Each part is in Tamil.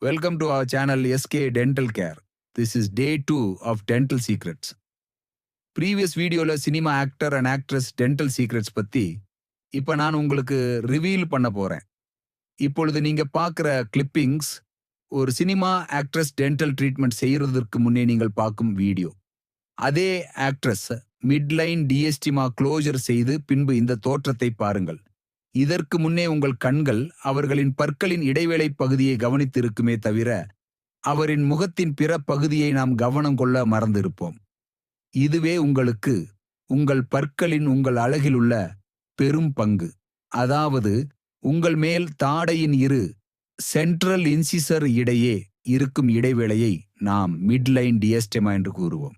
Welcome to our channel SK Dental Care. This is day 2 of Dental Secrets. Previous வீடியோல cinema actor and actress dental secrets பத்தி இப்ப நான் உங்களுக்கு ரிவீல் பண்ண போறேன். இப்பொழுது நீங்க பார்க்குற கிளிப்பிங்ஸ் ஒரு சினிமா ஆக்ட்ரஸ் டென்டல் ட்ரீட்மெண்ட் செய்யறதற்கு முன்னே நீங்கள் பார்க்கும் வீடியோ. அதே ஆக்ட்ரஸ் மிட்லைன் டிஎஸ்டிமா க்ளோஜர் செய்து பின்பு இந்த தோற்றத்தை பாருங்கள். இதற்கு முன்னே உங்கள் கண்கள் அவர்களின் பற்களின் இடைவேளை பகுதியை கவனித்திருக்குமே தவிர அவரின் முகத்தின் பிற பகுதியை நாம் கவனம் கொள்ள மறந்திருப்போம். இதுவே உங்களுக்கு உங்கள் பற்களின் உங்கள் அழகிலுள்ள பெரும் பங்கு. அதாவது உங்கள் மேல் தாடையின் இரு சென்ட்ரல் இன்சிசர் இடையே இருக்கும் இடைவேளையை நாம் மிட்லைன் டிஎஸ்டெமா என்று கூறுவோம்.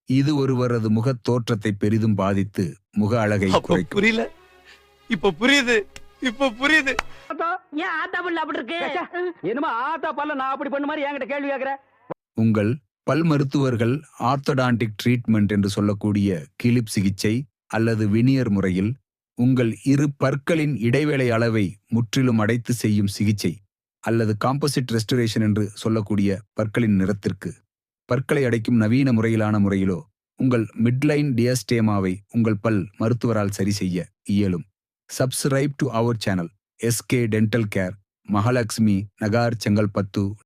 இது ஒருவரது முகத் தோற்றத்தை பெரிதும் பாதித்து முக அழகை குறைக்கும். புரியல, இப்ப புரியுது, இப்ப புரியுது. ஏன் ஆத்தா பல்ல அப்படி இருக்கு? என்னமா ஆத்தா பல்ல நான் அப்படி பண்ண மாதிரி என்கிட்ட கேள்வி கேக்குற? உங்கள் பல் மருத்துவர்கள் ஆர்த்தோடான்டிக் ட்ரீட்மெண்ட் என்று சொல்லக்கூடிய கிளிப் சிகிச்சை அல்லது வினியர் முறையில் உங்கள் இரு பற்களின் இடைவேளை அளவை முற்றிலும் அடைத்து செய்யும் சிகிச்சை அல்லது காம்போசிட் ரெஸ்டரேஷன் என்று சொல்லக்கூடிய பற்களின் நிறத்திற்கு பற்களை அடைக்கும் நவீன முறையிலான முறையிலோ உங்கள் மிட்லைன் டியஸ்டேமாவை உங்கள் பல் மருத்துவரால் சரி செய்ய இயலும். Subscribe to our channel SK Dental Care, Mahalakshmi, Nagar, Chengalpattu.